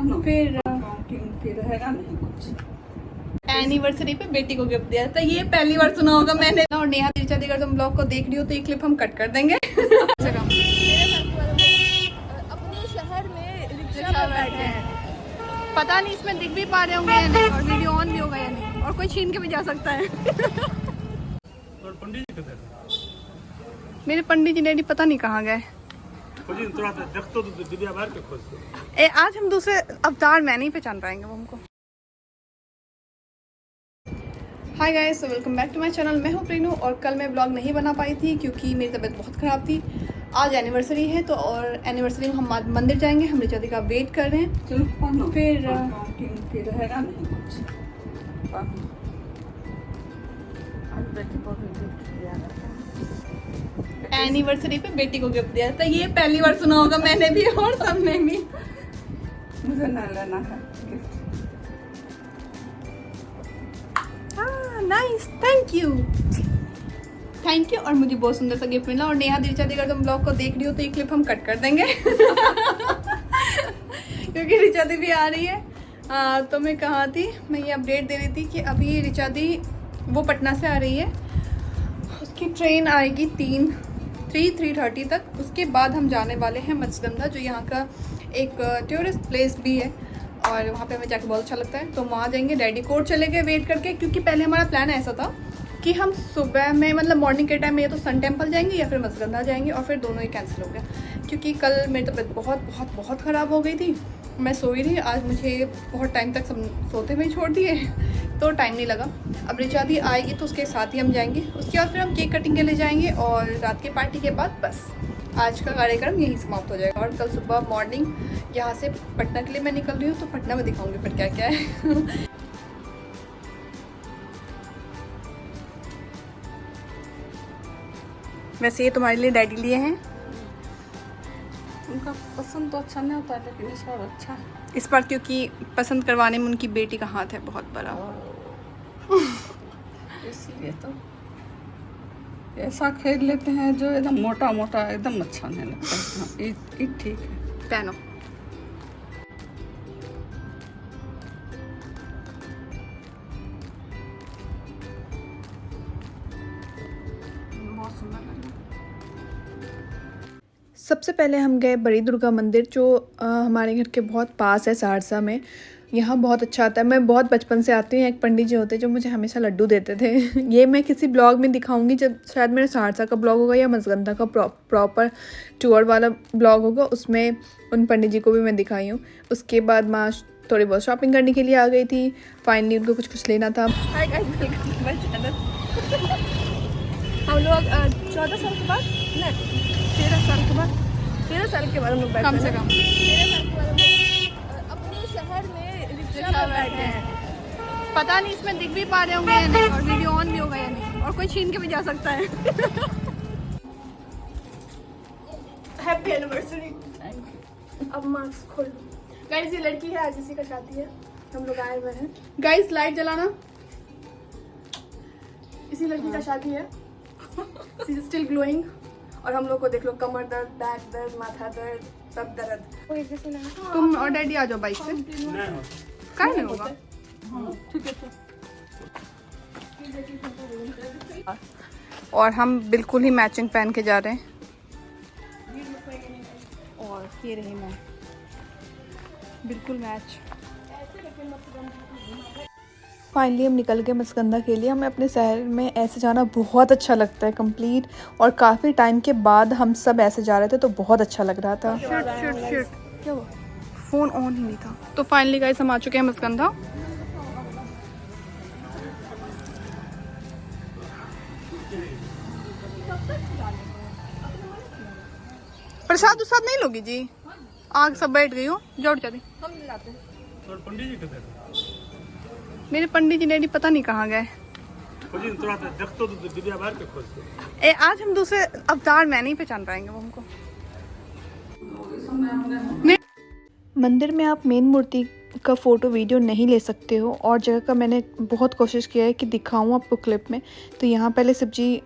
फिर रहेगा नहीं कुछ। एनिवर्सरी पे बेटी को गिफ्ट दिया था, ये पहली बार सुना होगा मैंने। और नेहा तिरछा अगर तुम ब्लॉग को देख रही हो तो ये क्लिप हम कट कर देंगे। अपने शहर में रिक्शा बैठे हैं, पता नहीं इसमें दिख भी पा रहे होंगे या नहीं, और वीडियो ऑन भी होगा या नहीं, और कोई छीन के भी जा सकता है। मेरे पंडित जी डैडी पता नहीं कहाँ गए। आज हम दूसरे अवतार में नहीं पहचान पाएंगे वो हमको। Hi guys, welcome back to my channel. मैं हूँ प्रीनू, और कल मैं ब्लॉग नहीं बना पाई थी क्योंकि मेरी तबीयत बहुत ख़राब थी। आज एनिवर्सरी है तो, और एनिवर्सरी में हम आज मंदिर जाएंगे। हम ऋचा दी का वेट कर रहे हैं। फिर रहेगा नहीं कुछ। एनिवर्सरी पे बेटी को गिफ्ट दिया था, ये पहली बार सुना होगा मैंने भी और सबने भी। मुझे ना लेना है गिफ्ट। Nice, thank you. और मुझे बहुत सुंदर सा गिफ्ट मिला। और नेहा तिरछा अगर तुम ब्लॉग को देख रही हो तो ये क्लिप हम कट कर देंगे। क्योंकि ऋचा दी भी आ रही है। तो मैं कहाँ थी, मैं ये अपडेट दे रही थी कि अभी ऋचा दी वो पटना से आ रही है। उसकी ट्रेन आएगी 3:30 तक। उसके बाद हम जाने वाले हैं मत्स्यगंधा, जो यहाँ का एक टूरिस्ट प्लेस भी है, और वहाँ पे हमें जाके बहुत अच्छा लगता है। तो वहाँ जाएंगे। डैडी कोर्ट चले गए वेट करके, क्योंकि पहले हमारा प्लान ऐसा था कि हम सुबह में मतलब मॉर्निंग के टाइम में या तो सन टेम्पल जाएंगे या फिर मत्स्यगंधा जाएंगे, और फिर दोनों ही कैंसिल हो गया क्योंकि कल मेरी तबीयत बहुत ख़राब हो गई थी। मैं सोई रही, आज मुझे बहुत टाइम तक सब सोते हुए छोड़ दिए, तो टाइम नहीं लगा। अब ऋचा दी आएगी तो उसके साथ ही हम जाएंगे। उसके बाद फिर हम केक कटिंग के लिए जाएंगे, और रात के पार्टी के बाद बस आज का कार्यक्रम यहीं समाप्त हो जाएगा। और कल सुबह मॉर्निंग यहाँ से पटना के लिए मैं निकल रही हूँ, तो पटना में दिखाऊंगी फिर क्या क्या है। वैसे ये तुम्हारे लिए डैडी लिए हैं। उनका पसंद तो अच्छा नहीं होता है, लेकिन इस बार अच्छा है। इस बार क्योंकि पसंद करवाने में उनकी बेटी का हाथ है बहुत बड़ा। इसलिए तो ऐसा खरीद लेते हैं जो एकदम मोटा मोटा एकदम अच्छा नहीं लगता। हाँ, ये ठीक है। पहनो। बहुत सुंदर लग रहा है। सबसे पहले हम गए बड़ी दुर्गा मंदिर, जो हमारे घर के बहुत पास है सहरसा में। यहाँ बहुत अच्छा आता है। मैं बहुत बचपन से आती हूँ। एक पंडित जी होते जो मुझे हमेशा लड्डू देते थे। ये मैं किसी ब्लॉग में दिखाऊंगी, जब शायद मेरे सहरसा का ब्लॉग होगा या मत्स्यगंधा का प्रॉपर टूर वाला ब्लॉग होगा, उसमें उन पंडित जी को भी मैं दिखाई हूँ। उसके बाद माँ थोड़ी बहुत शॉपिंग करने के लिए आ गई थी। फाइनली उनको कुछ लेना था। Hi guys, welcome to my channel. हम लोग 14 साल के बाद, नहीं 13 साल के बाद हम लोग बैठे कम से कम 13 साल के बाद हम लोग अपने शहर में रिक्शा बैठे हैं। पता नहीं इसमें दिख भी पा रहे होंगे या नहीं, और वीडियो ऑन भी होगा या नहीं, और कोई छीन के भी जा सकता है। Happy anniversary. अब मास्क खोल लो गाइस। ये लड़की है, आज इसी का शादी है। हम लोग आए हुए हैं। गाइस लाइट जलाना। इसी लड़की का शादी है। She is still glowing. और हम लोग को देख लो, कमर दर्द, बैक दर्द, माथा दर्द, सब दर्द। तुम और डैडी आ जाओ बाइक से। क्या नहीं होगा। ठीक है। और हम बिल्कुल ही मैचिंग पहन के जा रहे हैं। और ये रही मैं, बिल्कुल मैच। फाइनली हम निकल गए मत्स्यगंधा के लिए। हमें अपने शहर में ऐसे जाना बहुत अच्छा लगता है, कंप्लीट। और काफ़ी टाइम के बाद हम सब ऐसे जा रहे थे, तो बहुत अच्छा लग रहा था। शिट क्या हुआ? फ़ोन ऑन ही नहीं था। तो फाइनली गाइस हम आ चुके हैं मत्स्यगंधा। प्रसाद उसाद नहीं लोगी जी? आग सब बैठ गई हो, जोड़ चली। हम ले जाते हैं। मेरे पंडित जी डैडी पता नहीं कहाँ गए। आज हम दूसरे अवतार में नहीं पहचान पाएंगे वो हमको। मंदिर में आप मेन मूर्ति का फ़ोटो वीडियो नहीं ले सकते हो, और जगह का मैंने बहुत कोशिश किया है कि दिखाऊं आपको क्लिप में। तो यहाँ पहले शिव जी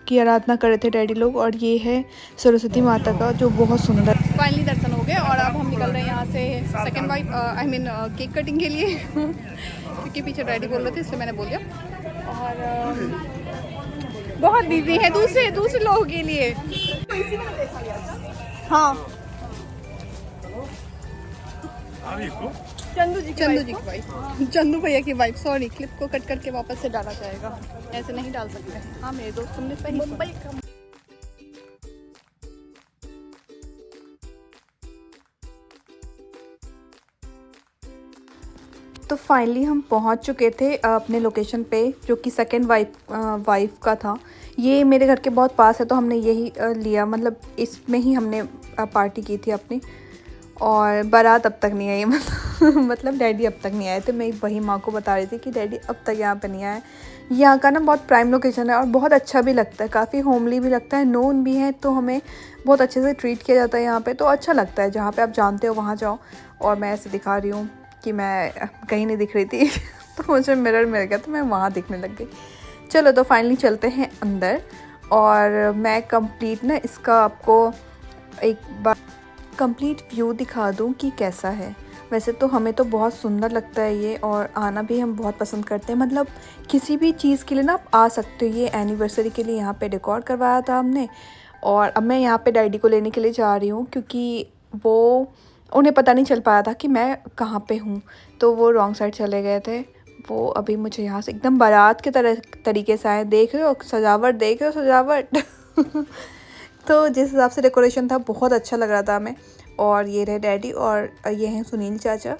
की आराधना कर रहे थे डैडी लोग, और ये है सरस्वती माता का, जो बहुत सुंदर फाइनली दर्शन हो गए और अब हम निकल रहे हैं यहाँ से second wife I mean cake cutting के लिए क्योंकि पीछे डैडी बोल रहे थे इसलिए मैंने बोल दिया। और बहुत बिजी है दूसरे लोगों के लिए। हाँ चंदू जी की वाइफ, चंदू भैया की वाइफ। सॉरी, क्लिप को कट करके वापस से डाला जाएगा, ऐसे नहीं डाल सकते। हाँ मेरे दोस्त, तुमने सही मुंबई का। तो फाइनली हम पहुंच चुके थे अपने लोकेशन पे, जो कि सेकंड वाइफ का था। ये मेरे घर के बहुत पास है तो हमने यही लिया, मतलब इसमें ही हमने पार्टी की थी अपनी। और बारात अब तक नहीं आई मतलब डैडी अब तक नहीं आए थे। मैं वही माँ को बता रही थी कि डैडी अब तक यहाँ पे नहीं आए। यहाँ का ना बहुत प्राइम लोकेशन है और बहुत अच्छा भी लगता है, काफ़ी होमली भी लगता है, नोन भी है, तो हमें बहुत अच्छे से ट्रीट किया जाता है यहाँ पे। तो अच्छा लगता है, जहाँ पे आप जानते हो वहाँ जाओ। और मैं ऐसे दिखा रही हूँ कि मैं कहीं नहीं दिख रही थी तो मुझे मिरर मिल गया तो मैं वहाँ दिखने लग गई। चलो तो फाइनली चलते हैं अंदर और मैं कंप्लीट ना इसका आपको एक बार कंप्लीट व्यू दिखा दूँ कि कैसा है। वैसे तो हमें तो बहुत सुंदर लगता है ये, और आना भी हम बहुत पसंद करते हैं। मतलब किसी भी चीज़ के लिए ना आप आ सकते हो। ये एनिवर्सरी के लिए यहाँ पे डेकोर करवाया था हमने, और अब मैं यहाँ पे डैडी को लेने के लिए जा रही हूँ क्योंकि वो उन्हें पता नहीं चल पाया था कि मैं कहाँ पे हूँ, तो वो रॉन्ग साइड चले गए थे। वो अभी मुझे यहाँ से एकदम बारात के तरीके से आए। देख रहे हो सजावट, देख रहे हो सजावट तो जिस हिसाब से डेकोरेशन था बहुत अच्छा लग रहा था हमें। और ये रहे डैडी और ये हैं सुनील चाचा।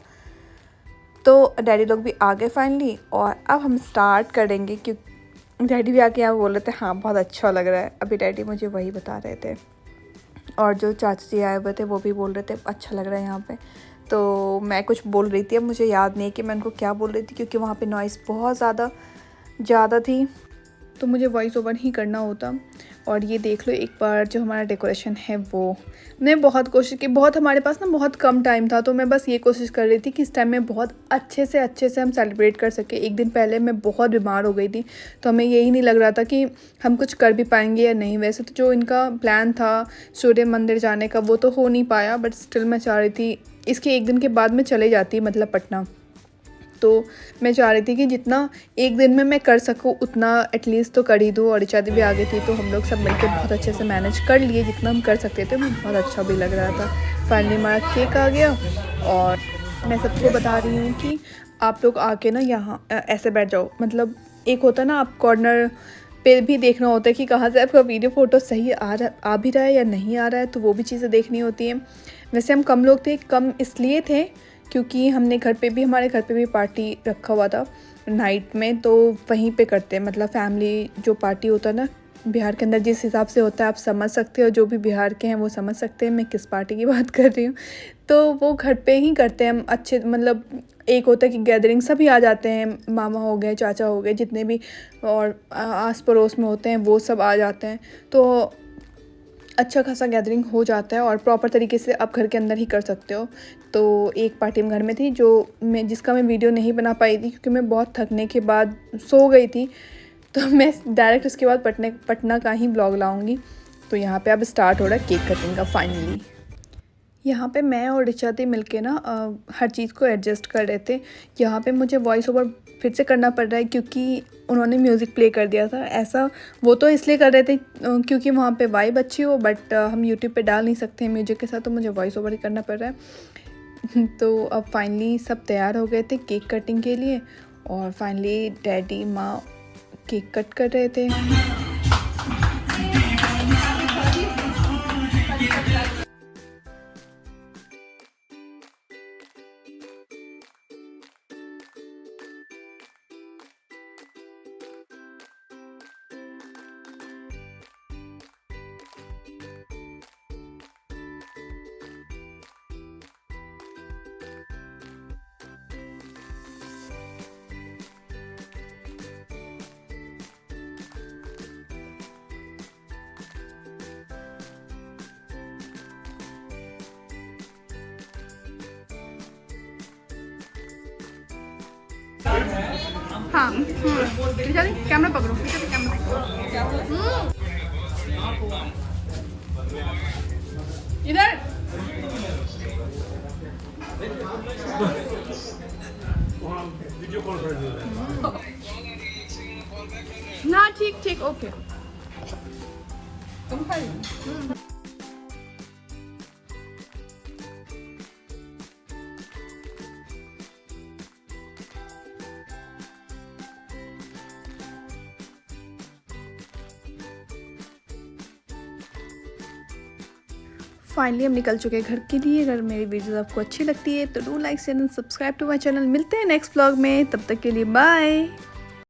तो डैडी लोग भी आ गए फाइनली, और अब हम स्टार्ट करेंगे क्योंकि डैडी भी आके यहाँ बोल रहे थे हाँ बहुत अच्छा लग रहा है। अभी डैडी मुझे वही बता रहे थे, और जो चाचा जी आए हुए थे वो भी बोल रहे थे अच्छा लग रहा है यहाँ पे। तो मैं कुछ बोल रही थी, अब मुझे याद नहीं कि मैं उनको क्या बोल रही थी क्योंकि वहाँ पे नॉइज़ बहुत ज़्यादा थी, तो मुझे वॉइस ओवर ही करना होता। और ये देख लो एक बार जो हमारा डेकोरेशन है वो मैंने बहुत कोशिश की। बहुत हमारे पास ना बहुत कम टाइम था, तो मैं बस ये कोशिश कर रही थी कि इस टाइम में बहुत अच्छे से हम सेलिब्रेट कर सके। एक दिन पहले मैं बहुत बीमार हो गई थी, तो हमें यही नहीं लग रहा था कि हम कुछ कर भी पाएंगे या नहीं। वैसे तो जो इनका प्लान था सूर्य मंदिर जाने का वो तो हो नहीं पाया, बट स्टिल मैं चाह रही थी इसके एक दिन के बाद मैं चले जाती, मतलब पटना। तो मैं चाह रही थी कि जितना एक दिन में मैं कर सकूँ उतना एटलीस्ट तो कर ही दूँ। और रिचा दी भी आ गई थी, तो हम लोग सब मिलकर बहुत अच्छे से मैनेज कर लिए जितना हम कर सकते थे। मुझे बहुत अच्छा भी लग रहा था। फाइनली हमारा केक आ गया, और मैं सबको बता रही हूँ कि आप लोग आके ना यहाँ ऐसे बैठ जाओ। मतलब एक होता है ना, आप कॉर्नर पे भी देखना होता है कि कहाँ से आपका वीडियो फ़ोटो सही आ भी रहा है या नहीं आ रहा है, तो वो भी चीज़ें देखनी होती हैं। वैसे हम कम लोग थे, कम इसलिए थे क्योंकि हमने हमारे घर पे भी पार्टी रखा हुआ था नाइट में, तो वहीं पे करते हैं। मतलब फैमिली जो पार्टी होता है ना बिहार के अंदर जिस हिसाब से होता है आप समझ सकते हो, जो भी बिहार के हैं वो समझ सकते हैं मैं किस पार्टी की बात कर रही हूँ। तो वो घर पे ही करते हैं हम अच्छे। मतलब एक होता है कि गैदरिंग सभी आ जाते हैं, मामा हो गए, चाचा हो गए, जितने भी और आस पड़ोस में होते हैं वो सब आ जाते हैं, तो अच्छा खासा गैदरिंग हो जाता है और प्रॉपर तरीके से आप घर के अंदर ही कर सकते हो। तो एक पार्टी में घर में थी जिसका मैं वीडियो नहीं बना पाई थी क्योंकि मैं बहुत थकने के बाद सो गई थी, तो मैं डायरेक्ट उसके बाद पटना का ही ब्लॉग लाऊंगी। तो यहाँ पे अब स्टार्ट हो रहा है केक कटिंग का फाइनली। यहाँ पे मैं और रिचा दी मिलके ना हर चीज़ को एडजस्ट कर रहे थे। यहाँ पे मुझे वॉइस ओवर फिर से करना पड़ रहा है क्योंकि उन्होंने म्यूज़िक प्ले कर दिया था। ऐसा वो तो इसलिए कर रहे थे क्योंकि वहाँ पे वाइब अच्छी हो, बट हम यूट्यूब पे डाल नहीं सकते हैं म्यूजिक के साथ, तो मुझे वॉइस ओवर ही करना पड़ रहा है। तो अब फाइनली सब तैयार हो गए थे केक कटिंग के लिए, और फाइनली डैडी माँ केक कट कर रहे थे। हाँ कैमरा पकड़ो, इधर वीडियो कॉल कर दिया ना ठीक ठीक ओके तुम खाइए। फाइनली हम निकल चुके हैं घर के लिए। अगर मेरी वीडियोस आपको अच्छी लगती है तो do like share and subscribe to my channel. मिलते हैं नेक्स्ट व्लॉग में, तब तक के लिए बाय।